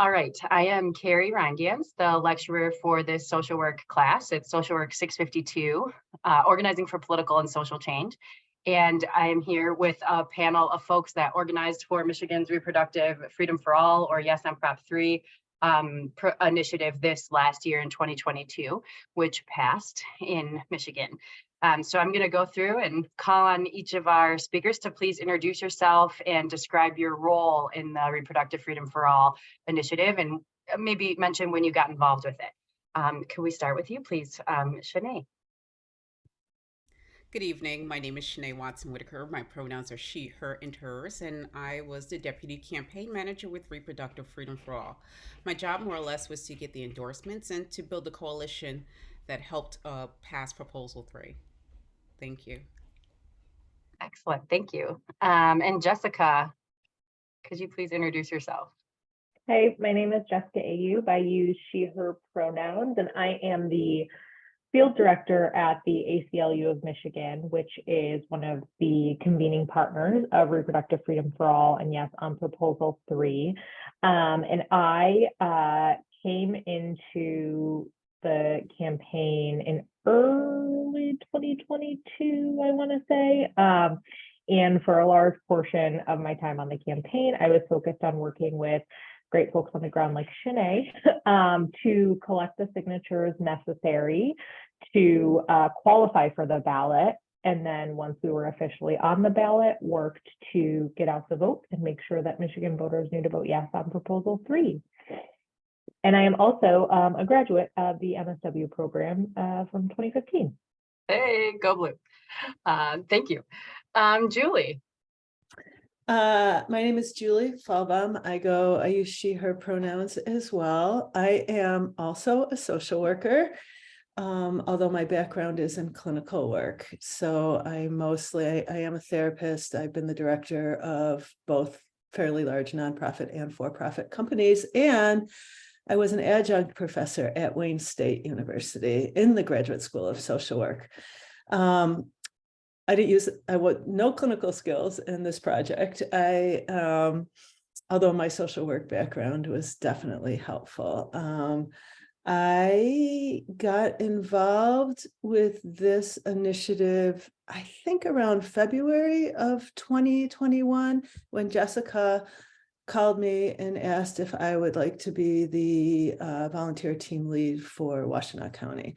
All right, I am Carrie Rheingans, the lecturer for this social work class. It's Social Work 652, Organizing for Political and Social Change. And I am here with a panel of folks that organized for Michigan's Reproductive Freedom for All, or Yes on Prop 3 initiative this last year in 2022, which passed in Michigan. So I'm going to go through and call on each of our speakers to please introduce yourself and describe your role in the Reproductive Freedom for All initiative, and maybe mention when you got involved with it. Can we start with you, please, Shanay? Good evening. My name is Shanay Watson-Whittaker. My pronouns are she, her, and hers, and I was the deputy campaign manager with Reproductive Freedom for All. My job, more or less, was to get the endorsements and to build the coalition that helped pass Proposal 3. Thank you. Excellent, thank you. And Jessica, could you please introduce yourself? Hey, my name is Jessica Ayoub. I use she, her pronouns, and I am the field director at the ACLU of Michigan, which is one of the convening partners of Reproductive Freedom for All and Yes on Proposal 3. And I came into the campaign in early 2022, I want to say. And for a large portion of my time on the campaign, I was focused on working with great folks on the ground like Shanay to collect the signatures necessary to qualify for the ballot. And then once we were officially on the ballot, worked to get out the vote and make sure that Michigan voters knew to vote yes on Proposal 3. And I am also a graduate of the MSW program from 2015. Hey, go blue. Thank you. Julie. My name is Julie Falbaum. I use she, her pronouns as well. I am also a social worker, although my background is in clinical work. So I am a therapist. I've been the director of both fairly large nonprofit and for-profit companies. And I was an adjunct professor at Wayne State University in the Graduate School of Social Work. I no clinical skills in this project. Although my social work background was definitely helpful. I got involved with this initiative, I think around February of 2021, when Jessica called me and asked if I would like to be the volunteer team lead for Washtenaw County.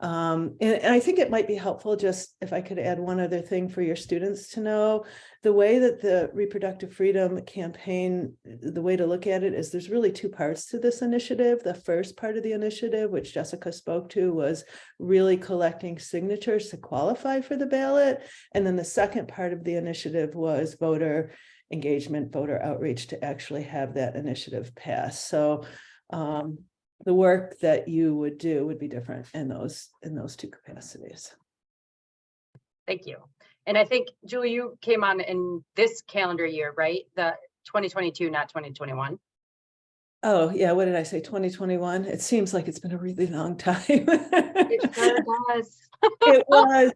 And I think it might be helpful just if I could add one other thing for your students to know. The way that the Reproductive Freedom Campaign, the way to look at it is there's really two parts to this initiative. The first part of the initiative, which Jessica spoke to, was really collecting signatures to qualify for the ballot. And then the second part of the initiative was voter engagement, voter outreach to actually have that initiative pass. So the work that you would do would be different in those two capacities. Thank you. And I think, Julie, you came on in this calendar year, right? The 2022, not 2021. Oh, yeah. What did I say? 2021? It seems like it's been a really long time. It sure does. It was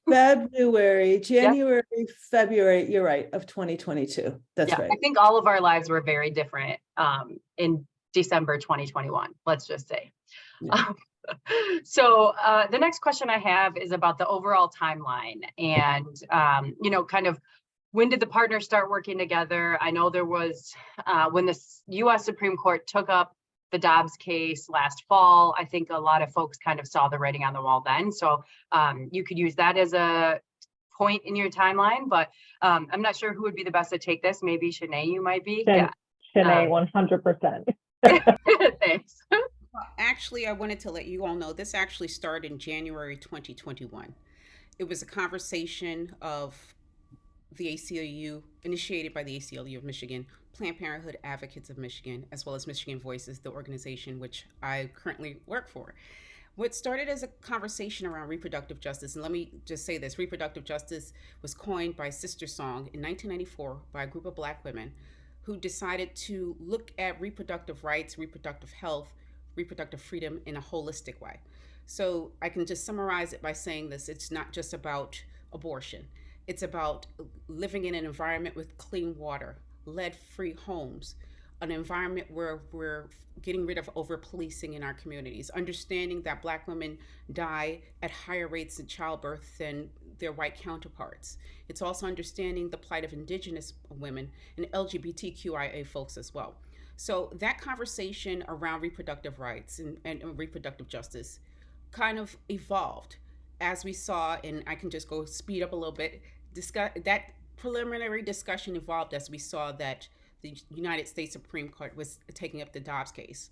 January, February, you're right, of 2022. That's right. I think all of our lives were very different in December 2021, let's just say. Yeah. So the next question I have is about the overall timeline and, kind of when did the partners start working together? I know there was, when the U.S. Supreme Court took up the Dobbs case last fall, I think a lot of folks kind of saw the writing on the wall then. So you could use that as a point in your timeline, but I'm not sure who would be the best to take this. Maybe Shanay, you might be. Shanay, 100%. Thanks. Actually, I wanted to let you all know this actually started in January 2021. It was a conversation of the ACLU, initiated by the ACLU of Michigan, Planned Parenthood Advocates of Michigan, as well as Michigan Voices, the organization which I currently work for. What started as a conversation around reproductive justice, and let me just say this, reproductive justice was coined by Sister Song in 1994 by a group of Black women who decided to look at reproductive rights, reproductive health, reproductive freedom in a holistic way. So I can just summarize it by saying this: it's not just about abortion. It's about living in an environment with clean water, lead-free homes, an environment where we're getting rid of over-policing in our communities, understanding that Black women die at higher rates in childbirth than their white counterparts. It's also understanding the plight of Indigenous women and LGBTQIA folks as well. So that conversation around reproductive rights and reproductive justice kind of evolved as we saw, and I can just go speed up a little bit, that preliminary discussion evolved as we saw that the United States Supreme Court was taking up the Dobbs case.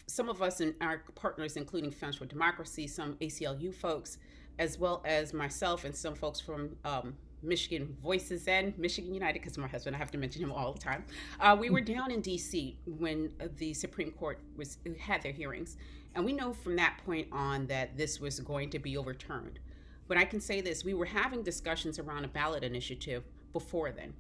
Some of us and our partners, including Friends for Democracy, some ACLU folks, as well as myself and some folks from Michigan Voices and Michigan United, because my husband, I have to mention him all the time. We were down in DC when the Supreme Court had their hearings. And we know from that point on that this was going to be overturned. But I can say this, we were having discussions around a ballot initiative before then,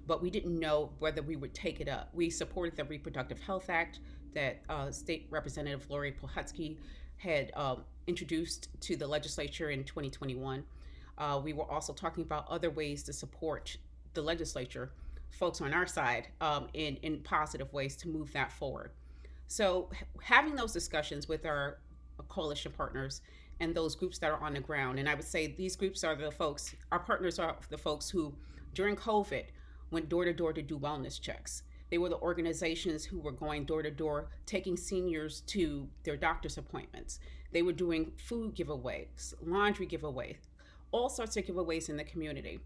but we didn't know whether we would take it up. We supported the Reproductive Health Act that State Representative Lori Polhutsky had introduced to the legislature in 2021. We were also talking about other ways to support the legislature, folks on our side, in positive ways to move that forward. So having those discussions with our coalition partners and those groups that are on the ground, and I would say these groups are the folks, our partners are the folks who during COVID went door to door to do wellness checks. They were the organizations who were going door to door, taking seniors to their doctor's appointments. They were doing food giveaways, laundry giveaways, all sorts of giveaways in the community.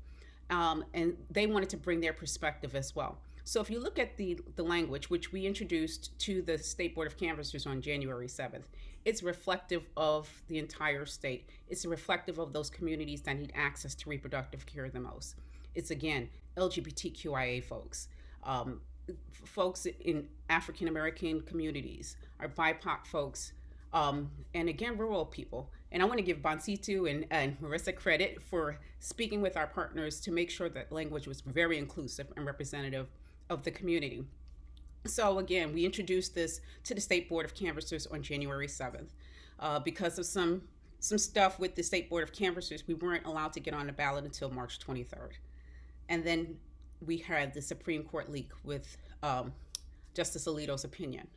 And they wanted to bring their perspective as well. So if you look at the language, which we introduced to the State Board of Canvassers on January 7th, it's reflective of the entire state. It's reflective of those communities that need access to reproductive care the most. It's, again, LGBTQIA folks, folks in African-American communities, our BIPOC folks, and again, rural people. And I want to give Bonsitu and Marissa credit for speaking with our partners to make sure that language was very inclusive and representative of the community. So again, we introduced this to the State Board of Canvassers on January 7th. Because of some stuff with the State Board of Canvassers, we weren't allowed to get on the ballot until March 23rd. And then we had the Supreme Court leak with Justice Alito's opinion.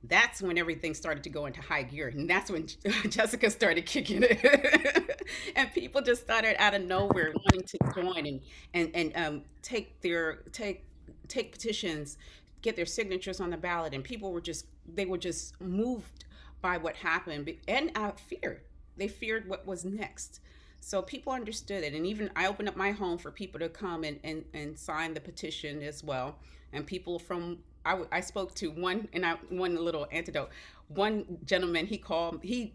That's when everything started to go into high gear. And that's when Jessica started kicking it. And people just started out of nowhere wanting to join and take petitions, get their signatures on the ballot. And people were just moved by what happened and feared. They feared what was next. So people understood it. And even I opened up my home for people to come and sign the petition as well. And people from, I spoke to one little anecdote. One gentleman, he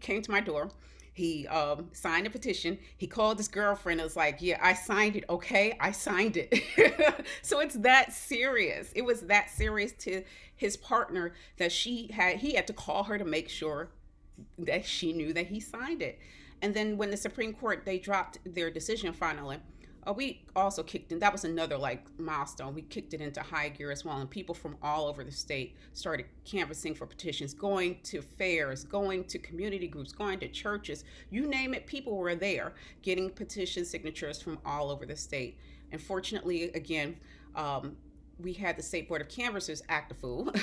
came to my door. He signed a petition. He called his girlfriend and was like, yeah, I signed it. Okay, I signed it. So it's that serious. It was that serious to his partner that he had to call her to make sure that she knew that he signed it. And then when the Supreme Court, they dropped their decision finally, we also kicked in. That was another milestone. We kicked it into high gear as well. And people from all over the state started canvassing for petitions, going to fairs, going to community groups, going to churches, you name it, people were there getting petition signatures from all over the state. And fortunately, again, we had the State Board of Canvassers act a fool.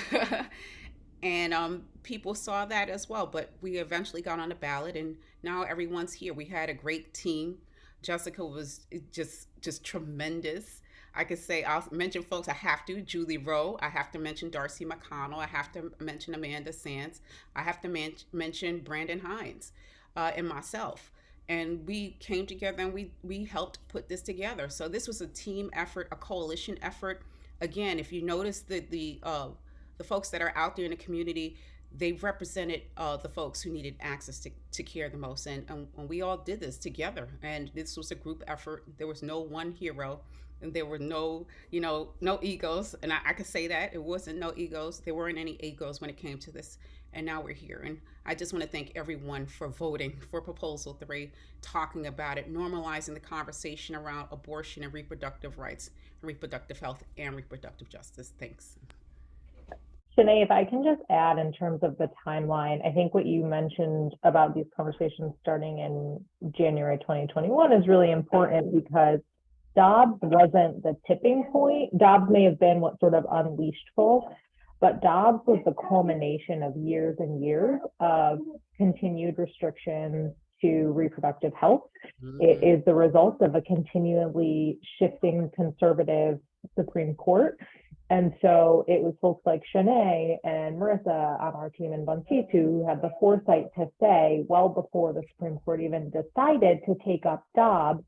And people saw that as well. But we eventually got on the ballot and now everyone's here. We had a great team. Jessica was just tremendous. I could say, I'll mention folks I have to, Julie Rowe, I have to mention Darcy McConnell, I have to mention Amanda Sands, I have to mention Brandon Hines and myself. And we came together and we helped put this together. So this was a team effort, a coalition effort. Again, if you notice the folks that are out there in the community, they represented the folks who needed access to care the most. And we all did this together. And this was a group effort. There was no one hero. And there were no egos. And I could say that. It wasn't no egos. There weren't any egos when it came to this. And now we're here. And I just want to thank everyone for voting for Proposal 3, talking about it, normalizing the conversation around abortion and reproductive rights, reproductive health, and reproductive justice. Thanks. Shanay, if I can just add in terms of the timeline, I think what you mentioned about these conversations starting in January 2021 is really important because Dobbs wasn't the tipping point. Dobbs may have been what sort of unleashed folks, But Dobbs was the culmination of years and years of continued restrictions to reproductive health. It is the result of a continually shifting conservative Supreme Court. And so it was folks like Shanay and Marissa on our team in Buncetu who had the foresight to say, well before the Supreme Court even decided to take up Dobbs,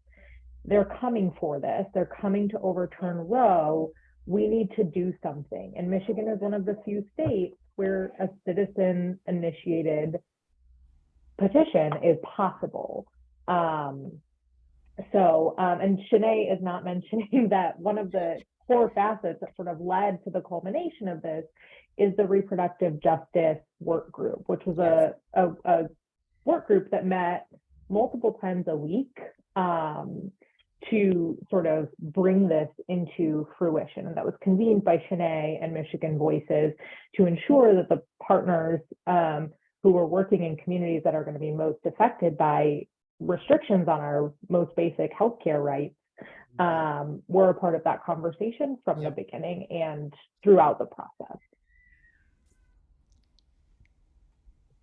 they're coming for this. They're coming to overturn Roe. We need to do something. And Michigan is one of the few states where a citizen-initiated petition is possible. And Shanay is not mentioning that one of the core facets that sort of led to the culmination of this is the reproductive justice work group, which was a work group that met multiple times a week to sort of bring this into fruition. And that was convened by Shanay and Michigan Voices to ensure that the partners who were working in communities that are going to be most affected by restrictions on our most basic healthcare rights were a part of that conversation from the beginning and throughout the process.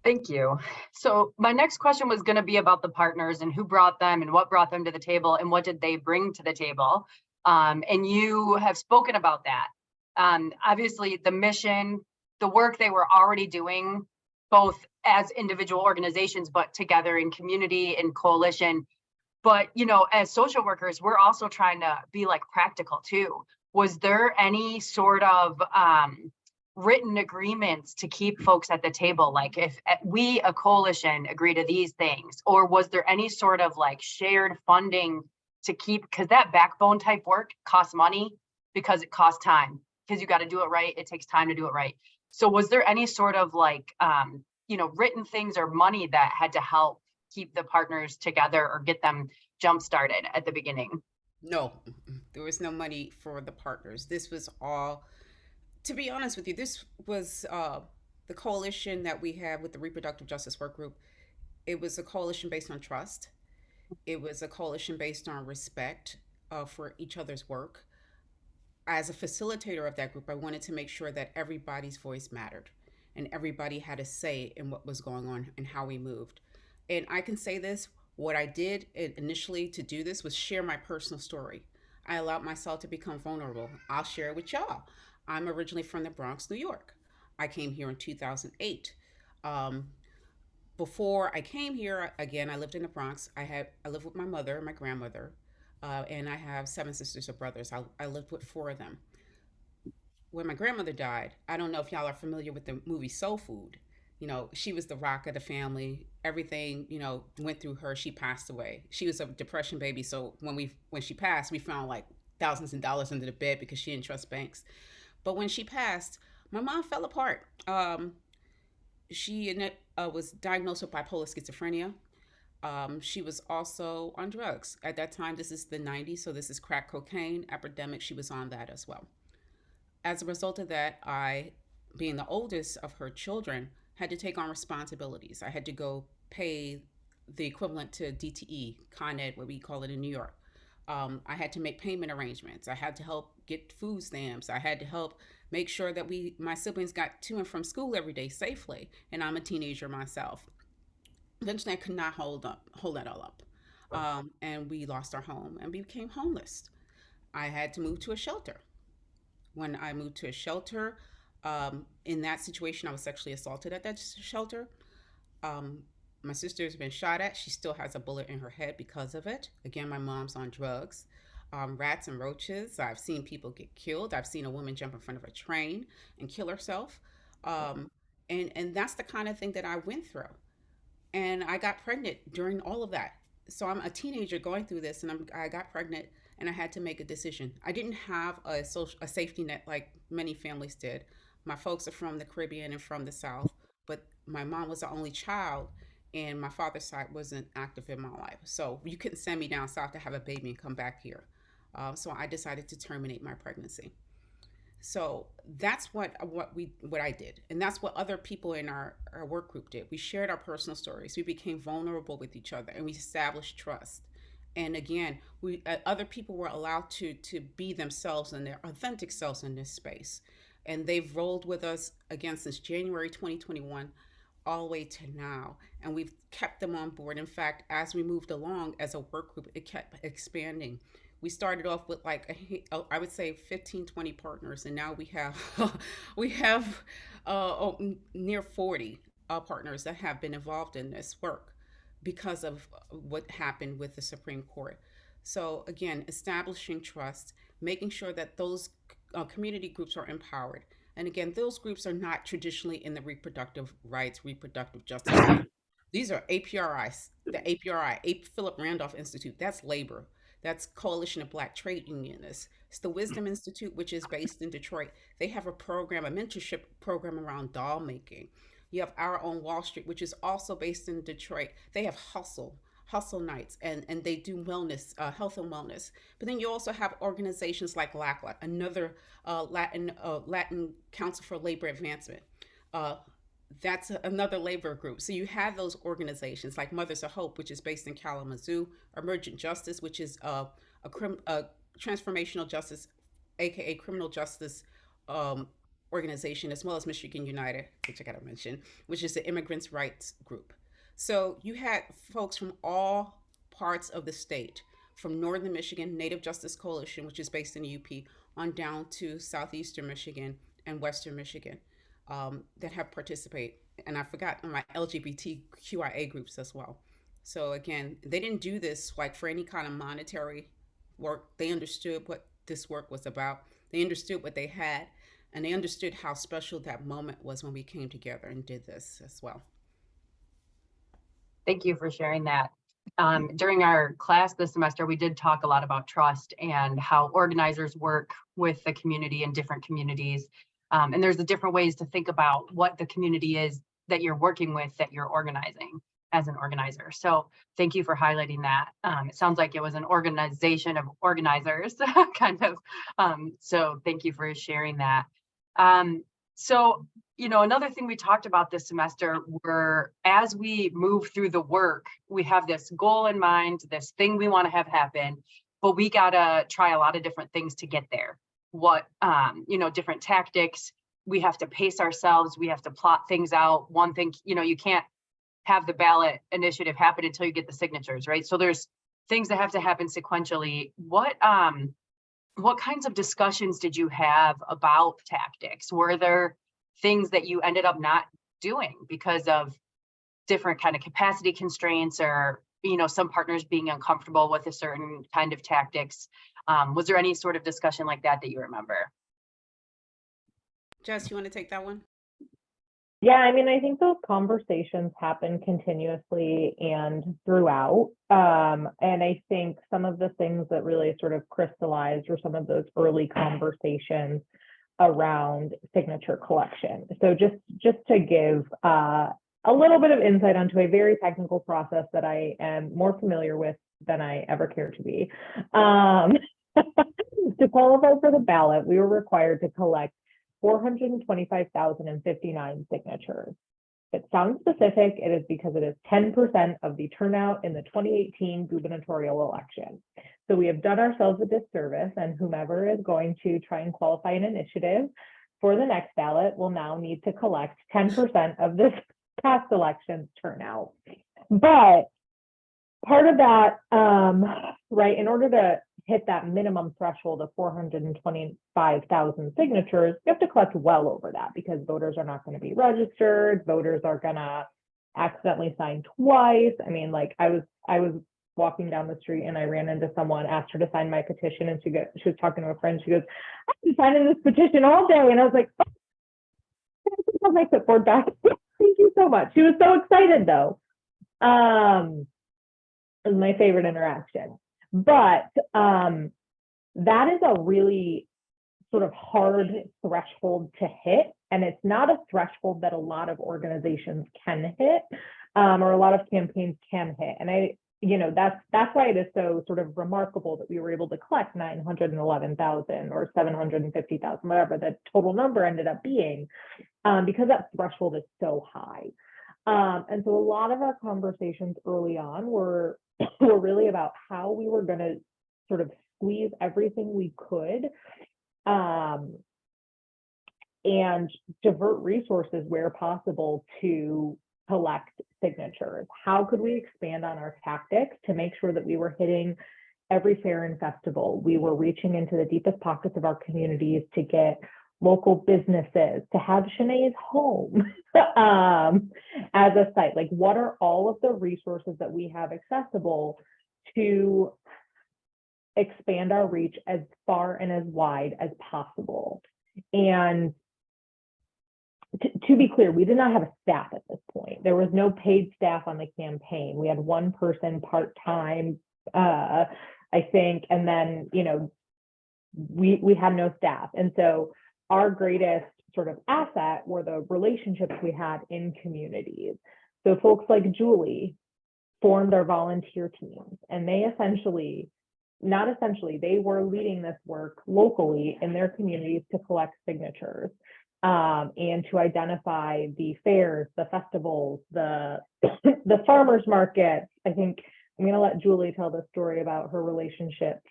Thank you. So my next question was going to be about the partners and who brought them and what brought them to the table and what did they bring to the table. And you have spoken about that. Obviously, the mission, the work they were already doing, both as individual organizations, but together in community and coalition. But, you know, as social workers, we're also trying to be like practical too. Was there any sort of written agreements to keep folks at the table? Like if we, a coalition, agree to these things, or was there any sort of like shared funding to keep, because that backbone type work costs money because it costs time, because you got to do it right. It takes time to do it right. So was there any sort of like, you know, written things or money that had to help keep the partners together or get them jump started at the beginning? No, there was no money for the partners. This was all, to be honest with you, this was the coalition that we have with the Reproductive Justice Work Group. It was a coalition based on trust. It was a coalition based on respect for each other's work. As a facilitator of that group, I wanted to make sure that everybody's voice mattered and everybody had a say in what was going on and how we moved. And I can say this, what I did initially to do this was share my personal story. I allowed myself to become vulnerable. I'll share it with y'all. I'm originally from the Bronx, New York. I came here in 2008. Before I came here, again, I lived in the Bronx. I lived with my mother and my grandmother, and I have 7 sisters or brothers. I lived with 4 of them. When my grandmother died, I don't know if y'all are familiar with the movie Soul Food. You know, she was the rock of the family. Everything, you know, went through her. She passed away. She was a depression baby. So when she passed, we found like thousands of dollars under the bed because she didn't trust banks. But when she passed, my mom fell apart. She was diagnosed with bipolar schizophrenia. She was also on drugs. At that time, this is the 90s, so this is crack cocaine epidemic. She was on that as well. As a result of that, I, being the oldest of her children, had to take on responsibilities. I had to go pay the equivalent to DTE, Con Ed, what we call it in New York. I had to make payment arrangements. I had to help get food stamps. I had to help make sure that my siblings got to and from school every day safely. And I'm a teenager myself. Eventually, I could not hold that all up. And we lost our home and became homeless. I had to move to a shelter. When I moved to a shelter, in that situation, I was sexually assaulted at that shelter. My sister's been shot at. She still has a bullet in her head because of it. Again, my mom's on drugs. Rats and roaches. I've seen people get killed. I've seen a woman jump in front of a train and kill herself. And that's the kind of thing that I went through. And I got pregnant during all of that. So I'm a teenager going through this, and I got pregnant, and I had to make a decision. I didn't have a safety net like many families did. My folks are from the Caribbean and from the South, but my mom was the only child, and my father's side wasn't active in my life. So you couldn't send me down south to have a baby and come back here. So I decided to terminate my pregnancy. So that's what I did, and that's what other people in our work group did. We shared our personal stories. We became vulnerable with each other, and we established trust. And again, other people were allowed to be themselves and their authentic selves in this space. And they've rolled with us again since January 2021 all the way to now. And we've kept them on board. In fact, as we moved along as a work group, it kept expanding. We started off with like I would say 15, 20 partners, and now we have we have near 40 partners that have been involved in this work because of what happened with the Supreme Court. So again, establishing trust, making sure that those community groups are empowered. And again, those groups are not traditionally in the reproductive rights, reproductive justice space. These are APRIs, the APRI, Philip Randolph Institute, that's labor. That's Coalition of Black Trade Unionists. It's the Wisdom Institute, which is based in Detroit. They have a program, a mentorship program around doll making. You have Our Own Wall Street, which is also based in Detroit. They have hustle nights, and they do wellness, health and wellness. But then you also have organizations like LACLA, another Latin Council for Labor Advancement. That's another labor group. So you have those organizations like Mothers of Hope, which is based in Kalamazoo, Emergent Justice, which is a transformational justice, aka criminal justice organization, as well as Michigan United, which I gotta mention, which is the immigrants' rights group. So you had folks from all parts of the state, from Northern Michigan, Native Justice Coalition, which is based in the UP, on down to Southeastern Michigan and Western Michigan. That have participated, and I forgot my LGBTQIA groups as well. So again, they didn't do this like for any kind of monetary work. They understood what this work was about. They understood what they had, and they understood how special that moment was when we came together and did this as well. Thank you for sharing that. During our class this semester, we did talk a lot about trust and how organizers work with the community in different communities. And there's the different ways to think about what the community is that you're working with, that you're organizing as an organizer. So thank you for highlighting that. It sounds like it was an organization of organizers, kind of. So thank you for sharing that. So, another thing we talked about this semester were, as we move through the work, we have this goal in mind, this thing we want to have happen, but we gotta try a lot of different things to get there. Different tactics. We have to pace ourselves. We have to plot things out. One thing, you can't have the ballot initiative happen until you get the signatures, right? So there's things that have to happen sequentially. What kinds of discussions did you have about tactics? Were there things that you ended up not doing because of different kind of capacity constraints, or some partners being uncomfortable with a certain kind of tactics? Was there any sort of discussion like that you remember? Jess, you want to take that one? Yeah, I think those conversations happen continuously and throughout. And I think some of the things that really sort of crystallized were some of those early conversations around signature collection. So just to give a little bit of insight onto a very technical process that I am more familiar with than I ever care to be. To qualify for the ballot, we were required to collect 425,059 signatures. It sounds specific. It is because it is 10% of the turnout in the 2018 gubernatorial election. So we have done ourselves a disservice, and whomever is going to try and qualify an initiative for the next ballot will now need to collect 10% of this past election's turnout. But part of that, right, in order to hit that minimum threshold of 425,000 signatures, you have to collect well over that, because voters are not going to be registered. Voters are going to accidentally sign twice. I was walking down the street and I ran into someone, asked her to sign my petition, and she was talking to a friend. She goes, "I've been signing this petition all day." And I was like, "I'll make it forward back." Thank you so much. She was so excited though. It was my favorite interaction. But that is a really sort of hard threshold to hit. And it's not a threshold that a lot of organizations can hit, or a lot of campaigns can hit. And that's why it is so sort of remarkable that we were able to collect 911,000 or 750,000, whatever the total number ended up being, because that threshold is so high. And so a lot of our conversations early on were really about how we were going to sort of squeeze everything we could and divert resources where possible to collect signatures. How could we expand on our tactics to make sure that we were hitting every fair and festival? We were reaching into the deepest pockets of our communities to get local businesses to have Shanay's home as a site. Like, what are all of the resources that we have accessible to expand our reach as far and as wide as possible? And to be clear, we did not have a staff at this point. There was no paid staff on the campaign. We had one person part-time, I think, and then, you know, we had no staff. And so our greatest sort of asset were the relationships we had in communities. So folks like Julie formed our volunteer teams, and they they were leading this work locally in their communities to collect signatures, and to identify the fairs, the festivals, the farmers markets. I think I'm going to let Julie tell the story about her relationships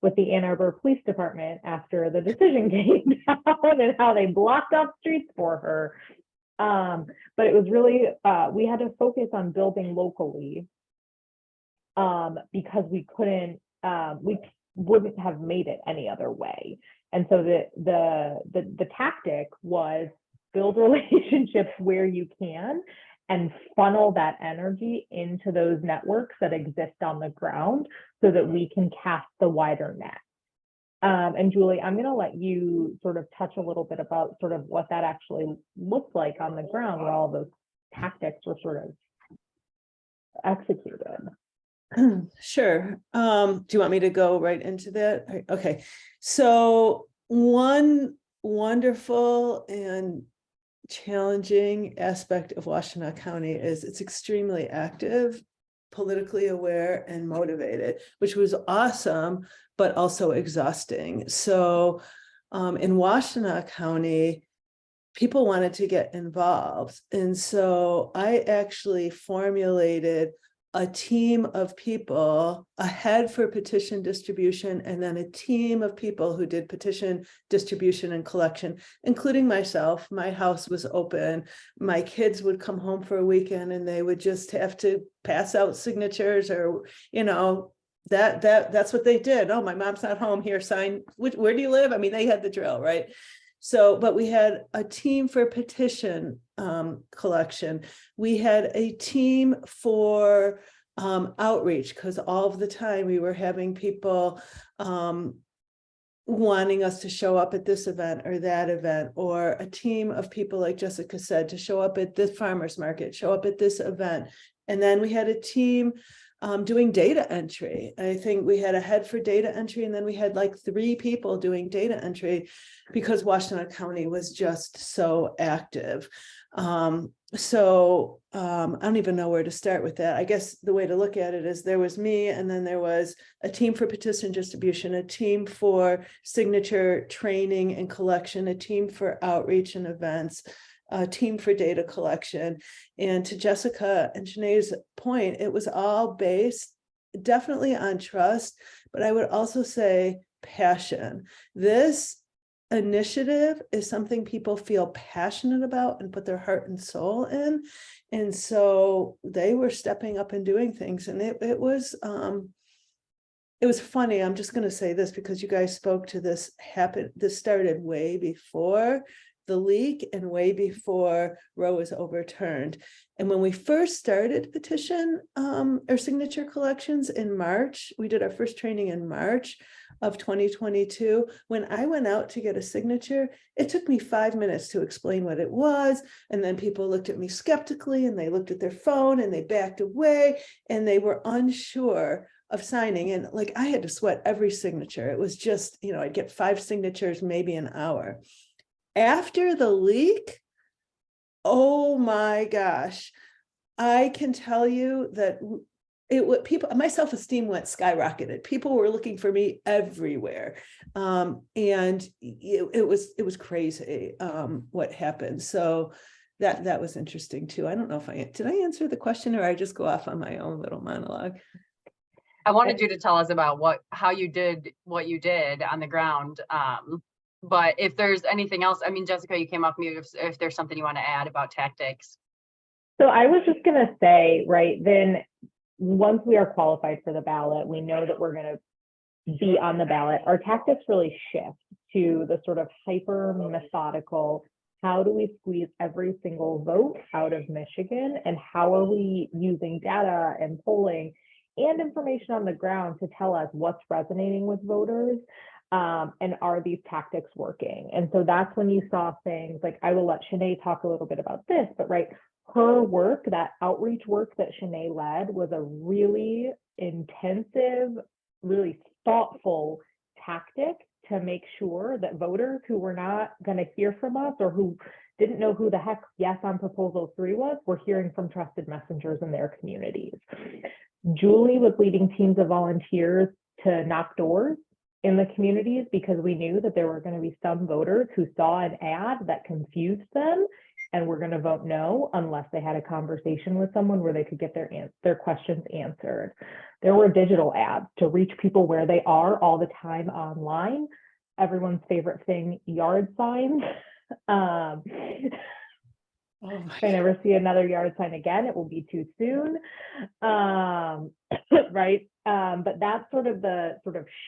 with the Ann Arbor Police Department after the decision came down and how they blocked off streets for her. But it was really, we had to focus on building locally, because we wouldn't have made it any other way. And so the tactic was build relationships where you can and funnel that energy into those networks that exist on the ground so that we can cast the wider net. And Julie, I'm going to let you sort of touch a little bit about sort of what that actually looked like on the ground, where all those tactics were sort of executed. Sure. Do you want me to go right into that? Okay. So one wonderful and challenging aspect of Washtenaw County is it's extremely active, politically aware, and motivated, which was awesome, but also exhausting. So in Washtenaw County, people wanted to get involved. And so I actually formulated a team of people, a head for petition distribution, and then a team of people who did petition distribution and collection, including myself. My house was open. My kids would come home for a weekend and they would just have to pass out signatures, or, you know, that's what they did. Oh, my mom's not home, here, sign. Where do you live? I mean, they had the drill, right? So, but we had a team for petition collection. We had a team for outreach, because all of the time we were having people wanting us to show up at this event or that event, or a team of people, like Jessica said, to show up at this farmer's market, show up at this event. And then we had a team doing data entry. I think we had a head for data entry, and then we had like 3 people doing data entry because Washtenaw County was just so active. I don't even know where to start with that. I guess the way to look at it is there was me, and then there was a team for petition distribution, a team for signature training and collection, a team for outreach and events, a team for data collection. And to Jessica and Shanay's point, it was all based definitely on trust, but I would also say passion. This initiative is something people feel passionate about and put their heart and soul in. And so they were stepping up and doing things. And it was funny. I'm just going to say this because you guys spoke to this. This started way before the leak and way before Roe was overturned. And when we first started petition or signature collections in March, we did our first training in March of 2022. When I went out to get a signature, it took me 5 minutes to explain what it was. And then people looked at me skeptically, and they looked at their phone and they backed away, and they were unsure of signing. And like, I had to sweat every signature. It was just, you know, I'd get 5 signatures, maybe an hour. After the leak, oh my gosh, I can tell you that my self-esteem went skyrocketed. People were looking for me everywhere. And it was crazy what happened. So that was interesting too. I don't know if did I answer the question, or I just go off on my own little monologue? I wanted you to tell us about how you did what you did on the ground But if there's anything else, I mean, Jessica, you came off mute, if there's something you want to add about tactics. So I was just going to say, right, then once we are qualified for the ballot, we know that we're going to be on the ballot. Our tactics really shift to the sort of hyper methodical, how do we squeeze every single vote out of Michigan, and how are we using data and polling and information on the ground to tell us what's resonating with voters, and are these tactics working? And so that's when you saw things like, I will let Shanay talk a little bit about this, but right, her work, that outreach work that Shanay led, was a really intensive, really thoughtful tactic to make sure that voters who were not going to hear from us, or who didn't know who the heck yes on Proposal 3 was, were hearing from trusted messengers in their communities. Julie was leading teams of volunteers to knock doors in the communities, because we knew that there were going to be some voters who saw an ad that confused them and were going to vote no unless they had a conversation with someone where they could get their questions answered. There were digital ads to reach people where they are all the time online. Everyone's favorite thing, yard signs. If I never see another yard sign again, it will be too soon. Right. But that's sort of the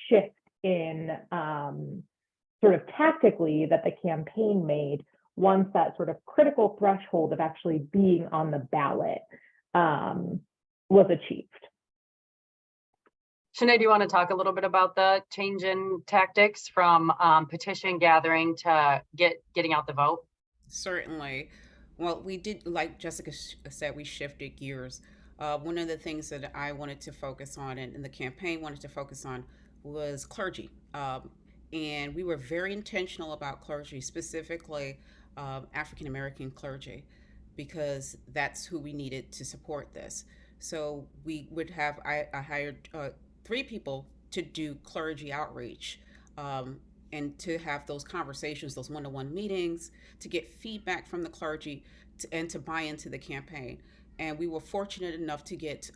shift in sort of tactically that the campaign made once that sort of critical threshold of actually being on the ballot was achieved. Shanay, do you want to talk a little bit about the change in tactics from petition gathering to getting out the vote? Certainly. Well, we did, like Jessica said, we shifted gears. One of the things that I wanted to focus on, and the campaign wanted to focus on, was clergy. And we were very intentional about clergy, specifically African American clergy, because that's who we needed to support this. So we would have, I hired 3 people to do clergy outreach, and to have those conversations, those one-to-one meetings, to get feedback from the clergy, and to buy into the campaign. And we were fortunate enough to get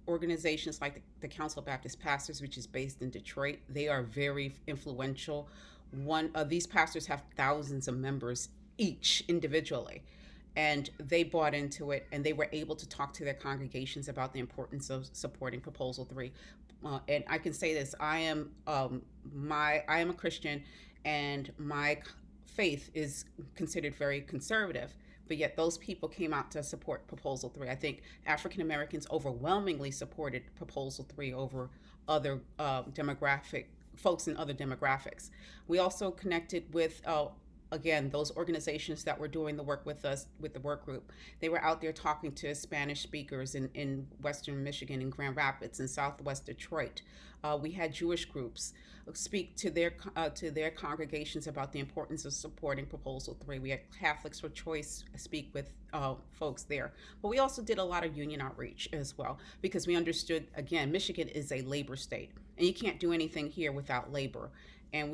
organizations like the Council of Baptist Pastors, which is based in Detroit. They are very influential. One of these pastors have thousands of members each individually, and they bought into it, and they were able to talk to their congregations about the importance of supporting Proposal 3. And I can say this: I am a Christian, and my faith is considered very conservative. But yet those people came out to support Proposal 3. I think African Americans overwhelmingly supported Proposal 3 over other demographic folks in other demographics. We also connected with again, those organizations that were doing the work with us with the work group. They were out there talking to Spanish speakers in Western Michigan, in Grand Rapids, and Southwest Detroit. We had Jewish groups speak to their congregations about the importance of supporting Proposal 3. We had Catholics for Choice speak with folks there. But we also did a lot of union outreach as well, because we understood, again, Michigan is a labor state, and you can't do anything here without labor. And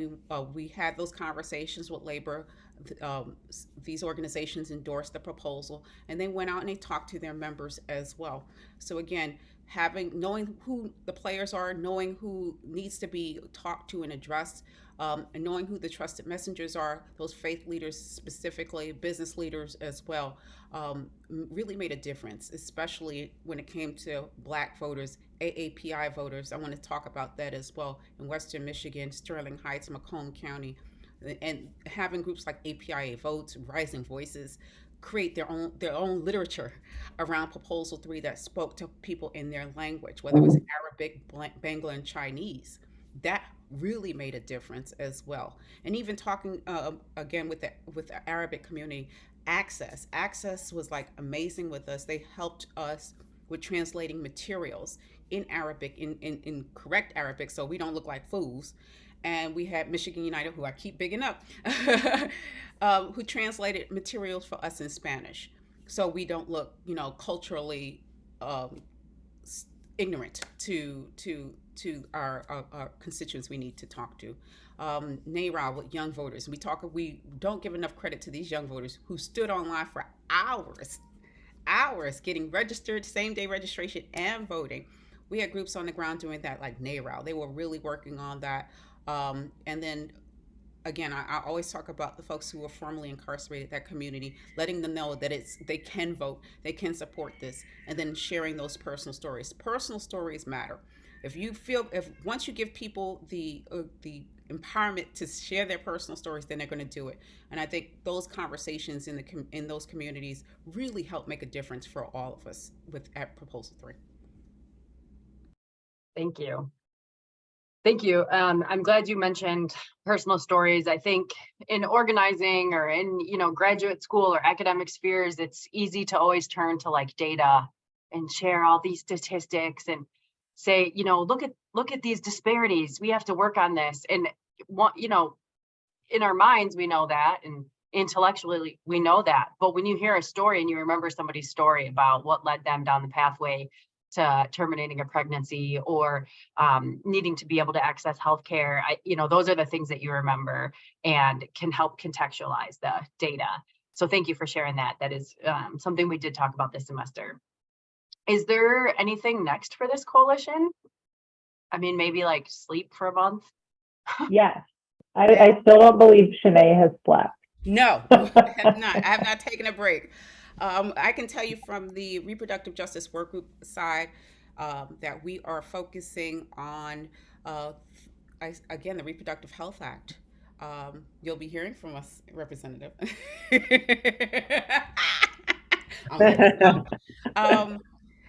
we had those conversations with labor. These organizations endorsed the proposal, and they went out and they talked to their members as well. So again, knowing who the players are, knowing who needs to be talked to and addressed, and knowing who the trusted messengers are, those faith leaders specifically, business leaders as well, really made a difference, especially when it came to Black voters, AAPI voters. I want to talk about that as well in Western Michigan, Sterling Heights, Macomb County, and having groups like APIA Votes, Rising Voices, create their own literature around Proposal 3 that spoke to people in their language, whether it was Arabic, Bangla, and Chinese. That really made a difference as well. And even talking again with the Arabic community, Access was like amazing with us. They helped us with translating materials in Arabic, in correct Arabic, so we don't look like fools. And we had Michigan United, who I keep bigging up, who translated materials for us in Spanish, so we don't look, culturally ignorant to our constituents we need to talk to. NARAL with young voters. We don't give enough credit to these young voters who stood online for hours getting registered, same day registration and voting. We had groups on the ground doing that, like NARAL. They were really working on that. And then again, I always talk about the folks who are formerly incarcerated, that community, letting them know that they can vote, they can support this, and then sharing those personal stories. Personal stories matter. If once you give people the empowerment to share their personal stories, then they're going to do it. And I think those conversations in those communities really help make a difference for all of us at Proposal 3. Thank you. Thank you. I'm glad you mentioned personal stories. I think in organizing or in, graduate school or academic spheres, it's easy to always turn to like data and share all these statistics and say, look at these disparities. We have to work on this. And in our minds, we know that, and intellectually we know that. But when you hear a story and you remember somebody's story about what led them down the pathway to terminating a pregnancy or needing to be able to access healthcare, those are the things that you remember and can help contextualize the data. So thank you for sharing that. That is something we did talk about this semester. Is there anything next for this coalition? I mean, maybe like sleep for a month? Yes. I still don't believe Shanay has slept. No, I have not. I have not taken a break. I can tell you from the reproductive justice work group side that we are focusing on, again, the Reproductive Health Act. You'll be hearing from us, Representative.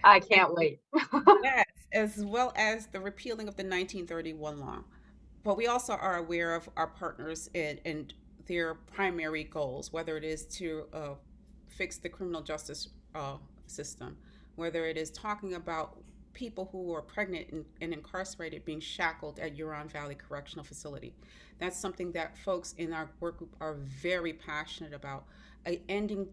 I can't wait. Yes, as well as the repealing of the 1931 law. But we also are aware of our partners and their primary goals, whether it is to fix the criminal justice system, whether it is talking about people who are pregnant and incarcerated being shackled at Huron Valley Correctional Facility. That's something that folks in our work group are very passionate about, ending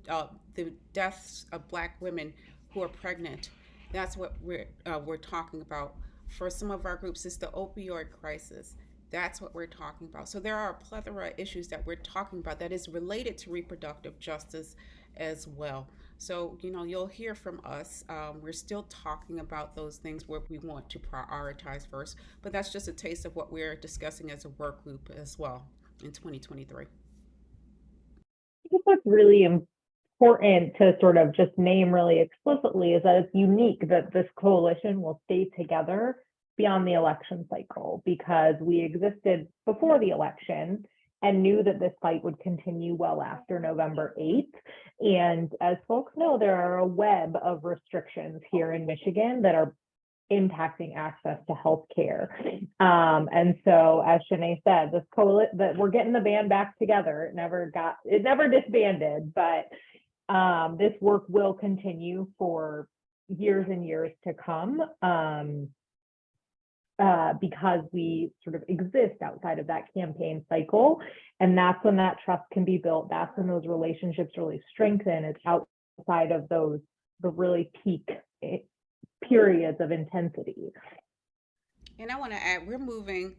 the deaths of Black women who are pregnant. That's what we're talking about. For some of our groups, it's the opioid crisis. That's what we're talking about. So there are a plethora of issues that we're talking about that is related to reproductive justice as well. So, you'll hear from us. We're still talking about those things where we want to prioritize first, but that's just a taste of what we're discussing as a work group as well in 2023. I think what's really important to sort of just name really explicitly is that it's unique that this coalition will stay together beyond the election cycle, because we existed before the election and knew that this fight would continue well after November 8th. And as folks know, there are a web of restrictions here in Michigan that are impacting access to healthcare. And so, as Shanay said, this that we're getting the band back together. It never disbanded, but this work will continue for years and years to come. Because we sort of exist outside of that campaign cycle. And that's when that trust can be built. That's when those relationships really strengthen. It's outside of the really peak periods of intensity. And I want to add, we're moving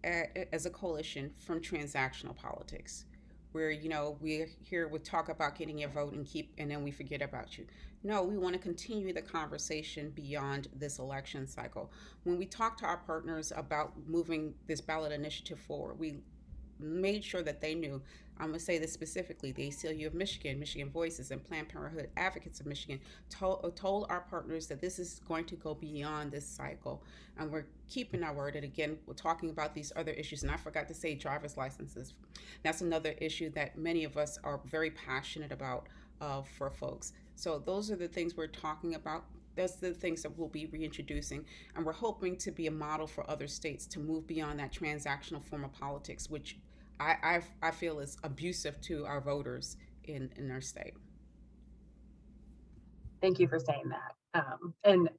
as a coalition from transactional politics, where we talk about getting your vote and then we forget about you. No, we want to continue the conversation beyond this election cycle. When we talk to our partners about moving this ballot initiative forward, we made sure that they knew. I'm going to say this specifically: the ACLU of Michigan, Michigan Voices, and Planned Parenthood Advocates of Michigan told our partners that this is going to go beyond this cycle, and we're keeping our word. And again, we're talking about these other issues, and I forgot to say driver's licenses. That's another issue that many of us are very passionate about for folks. So those are the things we're talking about. That's the things that we'll be reintroducing, and we're hoping to be a model for other states to move beyond that transactional form of politics, which I feel is abusive to our voters in our state. Thank you for saying that. And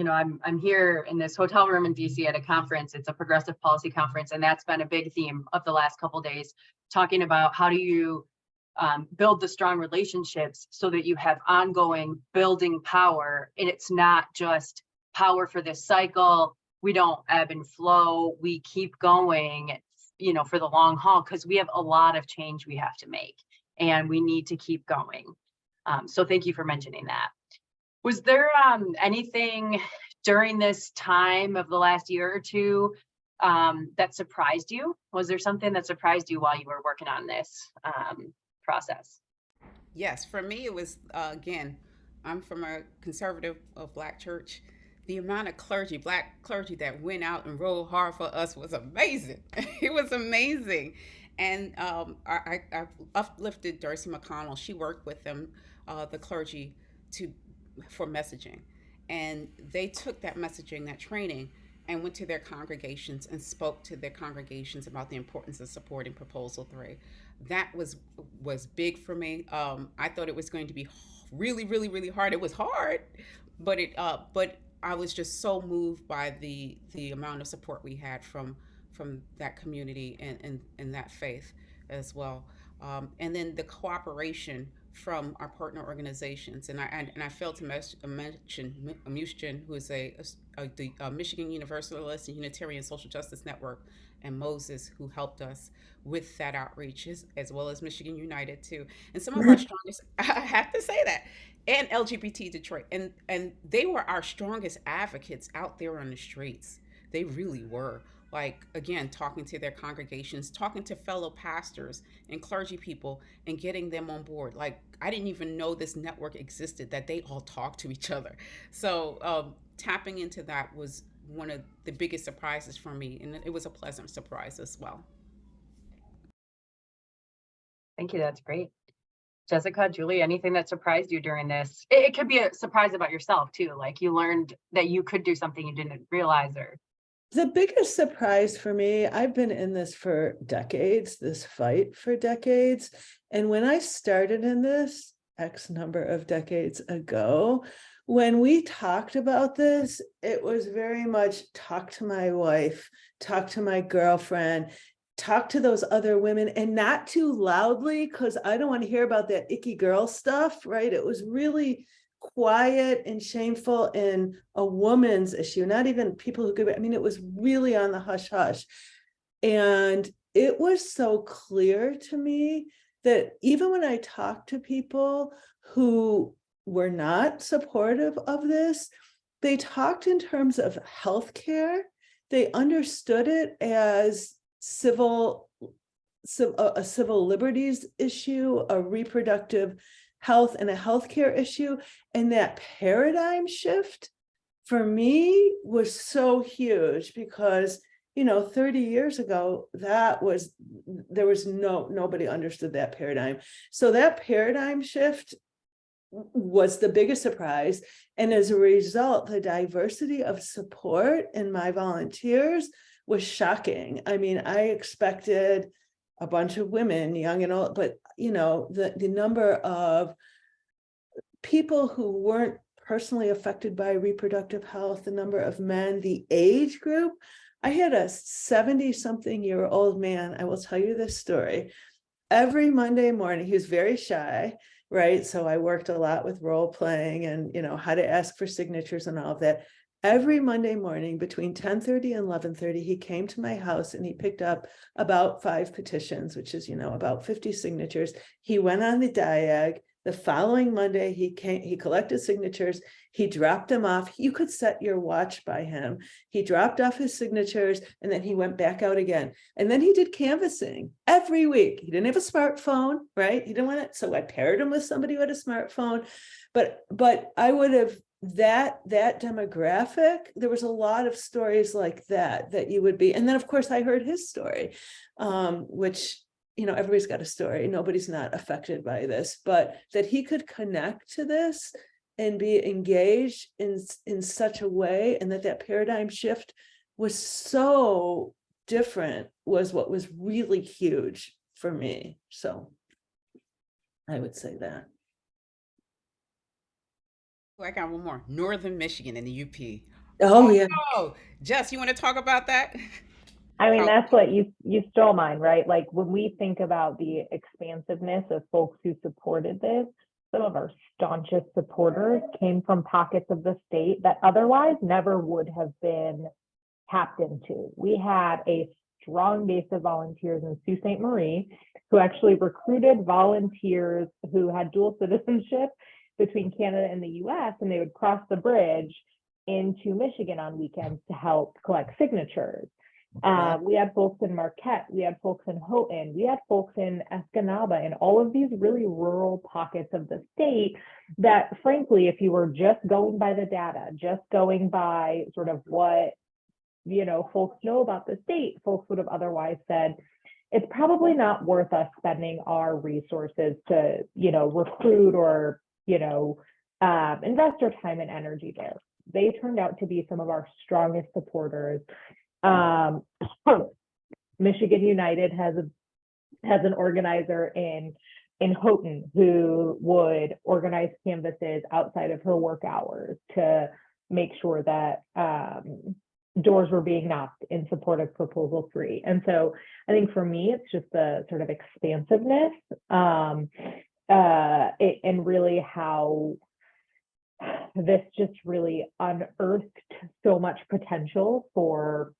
I'm here in this hotel room in DC at a conference. It's a progressive policy conference, and that's been a big theme of the last couple of days, talking about how do you build the strong relationships so that you have ongoing building power, and it's not just power for this cycle. We don't ebb and flow. We keep going, for the long haul, because we have a lot of change we have to make, and we need to keep going. So thank you for mentioning that. Was there anything during this time of the last year or two that surprised you? Was there something that surprised you while you were working on this process? Yes, for me, it was, again, I'm from a conservative Black church. The amount of clergy, Black clergy that went out and rode hard for us was amazing. It was amazing. And I uplifted Darcy McConnell. She worked with them, the clergy, for messaging. And they took that messaging, that training, and went to their congregations and spoke to their congregations about the importance of supporting Proposal 3. That was big for me. I thought it was going to be really, really, really hard. It was hard, but I was just so moved by the amount of support we had from that community and that faith as well. And then the cooperation from our partner organizations, and I failed to mention Mushin, who is the Michigan Universalist and Unitarian Social Justice Network, and Moses, who helped us with that outreach, as well as Michigan United too, and some of our strongest. I have to say that, and LGBT Detroit, and they were our strongest advocates out there on the streets. They really were. Like, again, talking to their congregations, talking to fellow pastors and clergy people and getting them on board. Like, I didn't even know this network existed, that they all talk to each other. So tapping into that was one of the biggest surprises for me, and it was a pleasant surprise as well. Thank you, that's great. Jessica, Julie, anything that surprised you during this? It could be a surprise about yourself too, like you learned that you could do something you didn't realize, or the biggest surprise for me, I've been in this for decades, this fight for decades. And when I started in this X number of decades ago, when we talked about this, it was very much talk to my wife, talk to my girlfriend, talk to those other women, and not too loudly, because I don't want to hear about that icky girl stuff, right? It was really quiet and shameful and a woman's issue, not even people who could, I mean, it was really on the hush hush. And it was so clear to me that even when I talked to people who were not supportive of this, they talked in terms of healthcare. They understood it as a civil liberties issue, a reproductive health and a healthcare issue. And that paradigm shift for me was so huge, because 30 years ago, nobody understood that paradigm. So that paradigm shift was the biggest surprise. And as a result, the diversity of support in my volunteers was shocking. I mean, I expected a bunch of women, young and old, but the number of people who weren't personally affected by reproductive health, the number of men, the age group. I had a 70-something-year-old man, I will tell you this story. Every Monday morning, he was very shy, right? So I worked a lot with role playing and how to ask for signatures and all of that. Every Monday morning between 10:30 and 11:30, he came to my house and he picked up about 5 petitions, which is, about 50 signatures. He went on the diag. The following Monday, he collected signatures. He dropped them off. You could set your watch by him. He dropped off his signatures and then he went back out again. And then he did canvassing every week. He didn't have a smartphone, right? He didn't want it. So I paired him with somebody who had a smartphone. But I would have, that demographic, there was a lot of stories like that you would be. And then of course I heard his story, which, everybody's got a story. Nobody's not affected by this, but that he could connect to this and be engaged in such a way, and that paradigm shift was so different, was what was really huge for me. So I would say that. I got one more. Northern Michigan and the UP. Oh yeah. Oh, Jess, you want to talk about that? I mean, that's what you stole mine, right? Like when we think about the expansiveness of folks who supported this, some of our staunchest supporters came from pockets of the state that otherwise never would have been tapped into. We had a strong base of volunteers in Sault Ste. Marie who actually recruited volunteers who had dual citizenship between Canada and the US, and they would cross the bridge into Michigan on weekends to help collect signatures. We had folks in Marquette, we had folks in Houghton, we had folks in Escanaba, and all of these really rural pockets of the state that, frankly, if you were just going by the data, just going by sort of what, folks know about the state, folks would have otherwise said, it's probably not worth us spending our resources to, recruit or, invest our time and energy there. They turned out to be some of our strongest supporters. Michigan United has an organizer in Houghton who would organize canvases outside of her work hours to make sure that doors were being knocked in support of Proposal 3. And so I think for me, it's just the sort of expansiveness and really how this just really unearthed so much potential for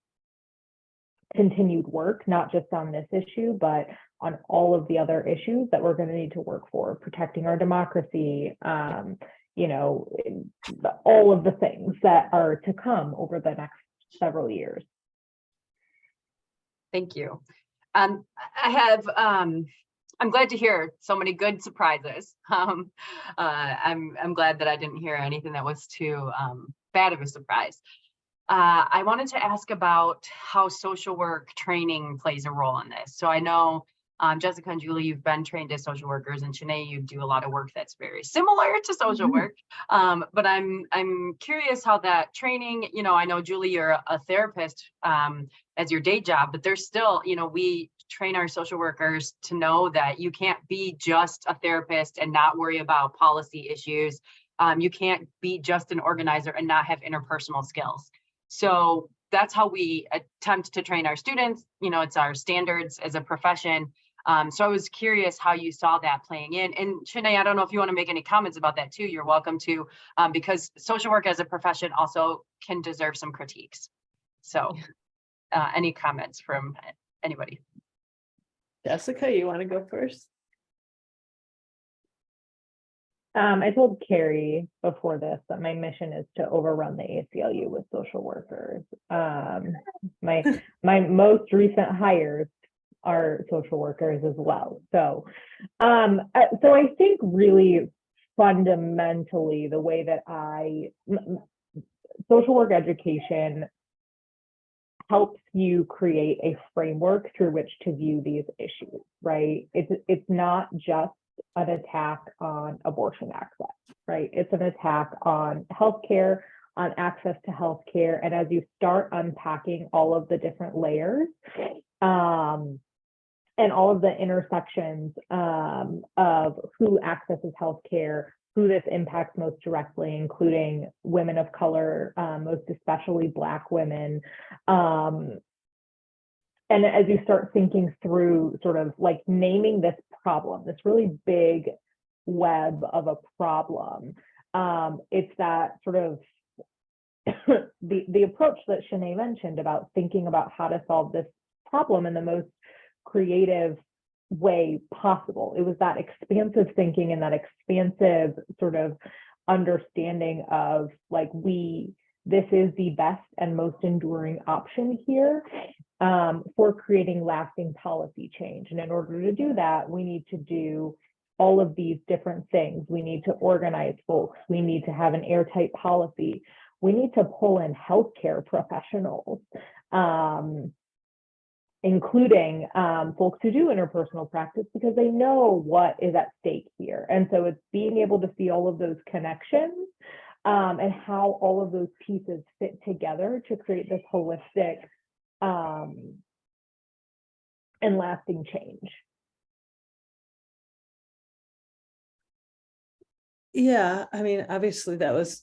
continued work, not just on this issue, but on all of the other issues that we're going to need to work for, protecting our democracy, all of the things that are to come over the next several years. Thank you. I'm glad to hear so many good surprises. I'm glad that I didn't hear anything that was too bad of a surprise. I wanted to ask about how social work training plays a role in this. So I know Jessica and Julie, you've been trained as social workers, and Shanay, you do a lot of work that's very similar to social work. But I'm curious how that training, I know Julie, you're a therapist as your day job, but there's still, we train our social workers to know that you can't be just a therapist and not worry about policy issues. You can't be just an organizer and not have interpersonal skills. So that's how we attempt to train our students. It's our standards as a profession. So I was curious how you saw that playing in. And Shanay, I don't know if you want to make any comments about that too. You're welcome to, because social work as a profession also can deserve some critiques. So any comments from anybody? Jessica, you want to go first? I told Carrie before this that my mission is to overrun the ACLU with social workers. My most recent hires are social workers as well. So I think really fundamentally the way that social work education helps you create a framework through which to view these issues, right? It's not just an attack on abortion access, right? It's an attack on healthcare, on access to healthcare. And as you start unpacking all of the different layers and all of the intersections of who accesses healthcare, who this impacts most directly, including women of color, most especially Black women. And as you start thinking through sort of like naming this problem, this really big web of a problem, it's that sort of the approach that Shanay mentioned about thinking about how to solve this problem in the most creative way possible. It was that expansive thinking and that expansive sort of understanding of like, this is the best and most enduring option here for creating lasting policy change. And in order to do that, we need to do all of these different things. We need to organize folks. We need to have an airtight policy. We need to pull in healthcare professionals, including folks who do interpersonal practice, because they know what is at stake here. And so it's being able to see all of those connections and how all of those pieces fit together to create this holistic and lasting change. Yeah, I mean, obviously that was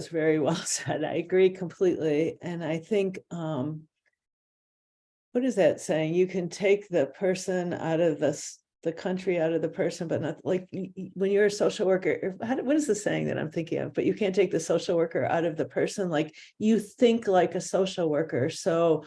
very well said. I agree completely. And I think, what is that saying? You can take the person out of the country out of the person, but not like when you're a social worker, what is the saying that I'm thinking of? But you can't take the social worker out of the person. Like you think like a social worker. So,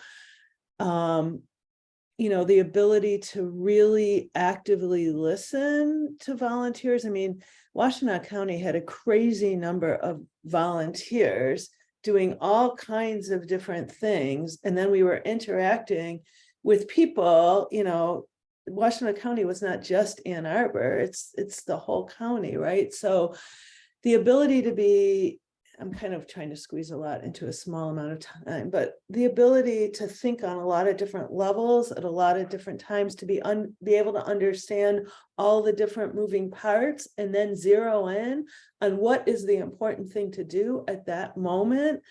the ability to really actively listen to volunteers. I mean, Washtenaw County had a crazy number of volunteers, doing all kinds of different things. And then we were interacting with people, Washington County was not just Ann Arbor, it's the whole county, right? So the ability to be, I'm kind of trying to squeeze a lot into a small amount of time, but the ability to think on a lot of different levels at a lot of different times, to be able to understand all the different moving parts and then zero in on what is the important thing to do at that moment.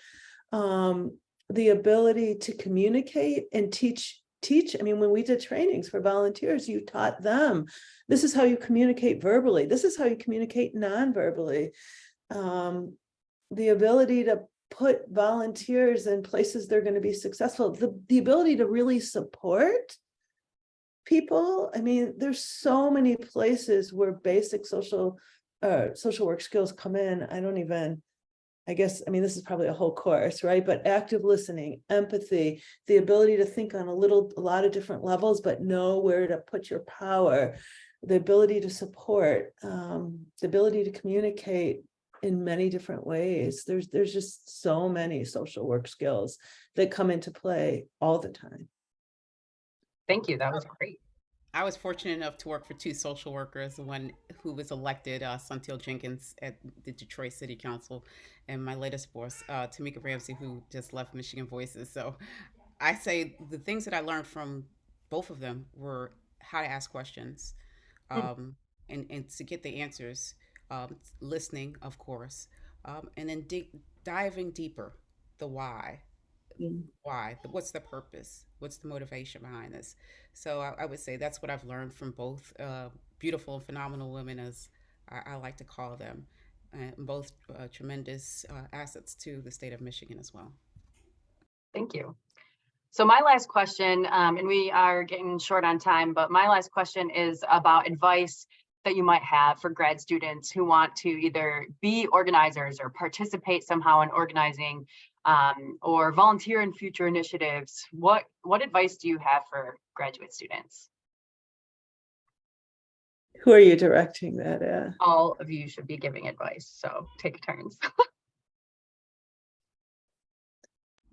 The ability to communicate and teach. I mean, when we did trainings for volunteers, you taught them, this is how you communicate verbally. This is how you communicate non-verbally. The ability to put volunteers in places they're going to be successful, the ability to really support people. I mean, there's so many places where basic social work skills come in. I mean, this is probably a whole course, right? But active listening, empathy, the ability to think on a lot of different levels, but know where to put your power, the ability to support, the ability to communicate in many different ways. There's just so many social work skills that come into play all the time. Thank you. That was great. I was fortunate enough to work for two social workers, the one who was elected, Suntil Jenkins at the Detroit City Council, and my latest boss, Tamika Ramsey, who just left Michigan Voices. So I say the things that I learned from both of them were how to ask questions, and to get the answers, listening, of course, and then diving deeper, the why. Why? What's the purpose? What's the motivation behind this? So I would say that's what I've learned from both beautiful and phenomenal women, as I like to call them, and both tremendous assets to the state of Michigan as well. Thank you. So my last question, and we are getting short on time, but my last question is about advice that you might have for grad students who want to either be organizers or participate somehow in organizing, or volunteer in future initiatives. What advice do you have for graduate students? Who are you directing that at? All of you should be giving advice, so take turns.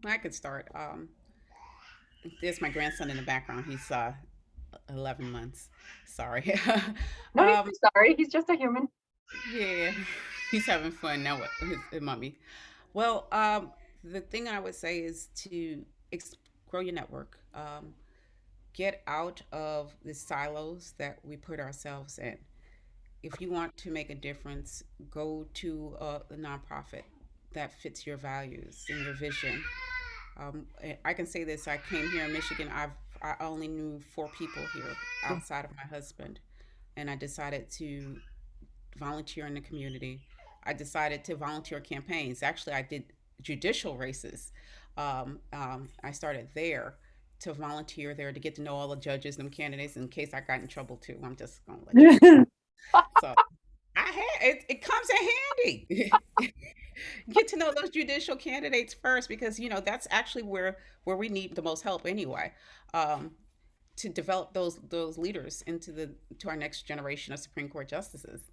I could start. There's my grandson in the background. He's 11 months. Sorry. No, I'm sorry. He's just a human. Yeah, he's having fun now with his mommy. Well, the thing I would say is to grow your network. Get out of the silos that we put ourselves in. If you want to make a difference, go to a nonprofit that fits your values and your vision. I can say this, I came here in Michigan, I only knew 4 people here outside of my husband, and I decided to volunteer in the community. I decided to volunteer campaigns. Actually, I did judicial races. I started there to volunteer there to get to know all the judges and candidates in case I got in trouble too. I'm just gonna let you know. So it comes in handy. Get to know those judicial candidates first, because that's actually where we need the most help anyway, to develop those leaders to our next generation of Supreme Court justices.